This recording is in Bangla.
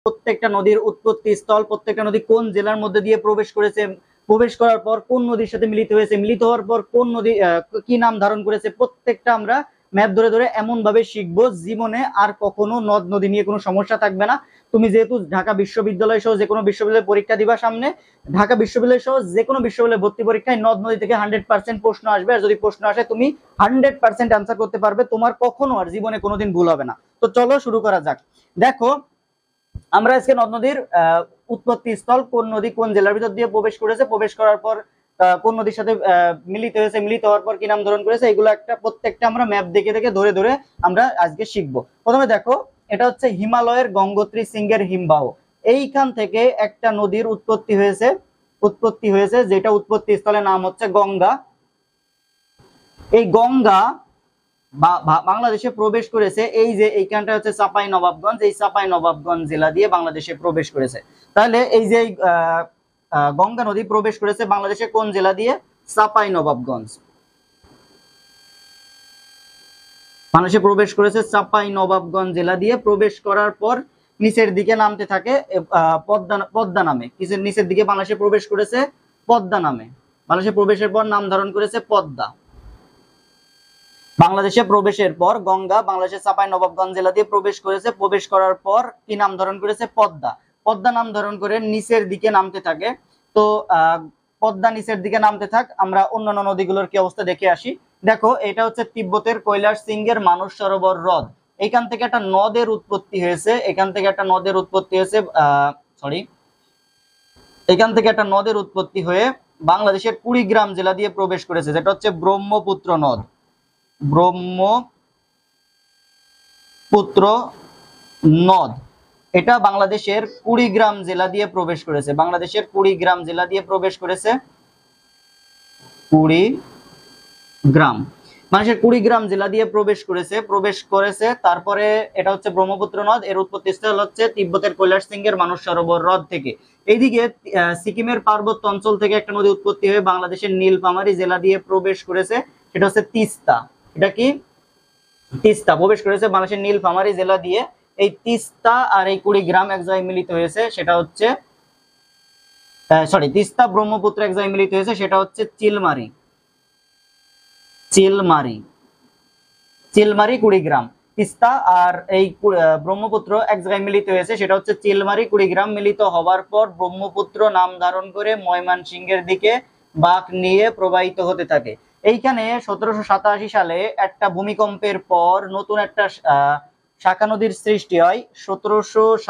প্রত্যেকটা নদীর উৎপত্তি স্থল, প্রত্যেকটা নদী কোন জেলার মধ্যে দিয়ে প্রবেশ করেছে, প্রবেশ করার পর কোন নদীর সাথে মিলিত হয়েছে, মিলিত হওয়ার পর কোন নদী কি নাম ধারণ করেছে, প্রত্যেকটা আমরা ম্যাপ ধরে ধরে এমন ভাবে শিখবো জীবনে আর কখনো নদ নদী নিয়ে কোনো সমস্যা থাকবে না। তুমি যেহেতু ঢাকা বিশ্ববিদ্যালয় সহ যে কোনো বিশ্ববিদ্যালয় পরীক্ষা দিবা সামনে, ঢাকা বিশ্ববিদ্যালয় সহ যে কোনো বিশ্ববিদ্যালয় ভর্তি পরীক্ষায় নদ নদী থেকে 100% প্রশ্ন আসবে। আর যদি প্রশ্ন আসে তুমি 100% আনসার করতে পারবে, তোমার কখনো আর জীবনে কোনোদিন ভুল হবে না। তো চলো শুরু করা যাক। দেখো আমরা আজকে নদ নদীর উৎপত্তি স্থল, কোন নদী কোন জেলার ভিতর দিয়ে প্রবেশ করেছে, প্রবেশ করার পর কোন নদীর সাথে মিলিত হয়েছে, মিলিত হওয়ার পর কি নাম ধারণ করেছে, এগুলো একটা প্রত্যেকটা আমরা ম্যাপ দেখে দেখে ধরে ধরে আমরা আজকে শিখবো। প্রথমে দেখো এটা হচ্ছে হিমালয়ের গঙ্গোত্রী সিংহের হিমবাহ। এইখান থেকে একটা নদীর উৎপত্তি হয়েছে যেটা উৎপত্তি স্থলের নাম হচ্ছে গঙ্গা। এই গঙ্গা বাংলাদেশে প্রবেশ করেছে, এই যে এইখানটা হচ্ছে চাঁপাইনবাবগঞ্জ, এই চাঁপাইনবাবগঞ্জ জেলা দিয়ে বাংলাদেশে প্রবেশ করেছে। তাহলে এই যে গঙ্গা নদী প্রবেশ করেছে বাংলাদেশে কোন জেলা দিয়ে? চাঁপাইনবাবগঞ্জ। বাংলাদেশে প্রবেশ করেছে চাঁপাইনবাবগঞ্জ জেলা দিয়ে। প্রবেশ করার পর নিচের দিকে নামতে থাকে পদ্মা নামে। নিচের দিকে বাংলাদেশে প্রবেশ করেছে পদ্মা নামে। বাংলাদেশে প্রবেশের পর নাম ধারণ করেছে পদ্মা। বাংলাদেশে প্রবেশের পর গঙ্গা বাংলাদেশের চাঁপাইনবাবগঞ্জ জেলা দিয়ে প্রবেশ করেছে। প্রবেশ করার পর কি নাম ধারণ করেছে? পদ্মা। পদ্মা নাম ধারণ করে নিচের দিকে নামতে থাকে। তো পদ্মা নিচের দিকে নামতে থাক, আমরা অন্যান্য নদীগুলোর কি অবস্থা দেখে আসি। দেখো এটা হচ্ছে তিব্বতের কৈলাস সিংহের মানস সরোবর হ্রদ। এখান থেকে একটা নদের উৎপত্তি হয়েছে, এখান থেকে একটা নদের উৎপত্তি হয়েছে এখান থেকে একটা নদের উৎপত্তি হয়ে বাংলাদেশের কুড়িগ্রাম জেলা দিয়ে প্রবেশ করেছে, যেটা হচ্ছে ব্রহ্মপুত্র নদ। ব্রহ্মপুত্র নদ এটা বাংলাদেশের কুড়িগ্রাম জেলা দিয়ে প্রবেশ করেছে। বাংলাদেশের কুড়িগ্রাম জেলা দিয়ে প্রবেশ করেছে। কুড়িগ্রাম মানুষের কুড়িগ্রাম জেলা দিয়ে প্রবেশ করেছে। তারপরে এটা হচ্ছে ব্রহ্মপুত্র নদ, এর উৎপত্তি স্থল হচ্ছে তিব্বতের কৈলাস সিংহের মানস সরোবর হ্রদ থেকে। এইদিকে সিকিমের পার্বত্য অঞ্চল থেকে একটা নদী উৎপত্তি হয়ে বাংলাদেশের নীলফামারী জেলা দিয়ে প্রবেশ করেছে, সেটা হচ্ছে তিস্তা। এটা কি? তিস্তা প্রবেশ করেছে বাংলাদেশের নীলফামারী জেলা দিয়ে। এই তিস্তা আর এই কুড়িগ্রাম এক জায়গায় মিলিত হয়েছে, সেটা হচ্ছে তিস্তা ব্রহ্মপুত্র এক জায়গায় মিলিত হয়েছে, সেটা হচ্ছে চিলমারি। কুড়িগ্রাম। তিস্তা আর এই ব্রহ্মপুত্র এক জায়গায় মিলিত হয়েছে, সেটা হচ্ছে চিলমারি কুড়িগ্রাম। মিলিত হওয়ার পর ব্রহ্মপুত্র নাম ধারণ করে ময়মনসিংহের দিকে বাঁক নিয়ে প্রবাহিত হতে থাকে। এইখানে 1787 সালে একটা ভূমিকম্পের পর নতুন একটা শাখা নদীর সৃষ্টি হয়। 1787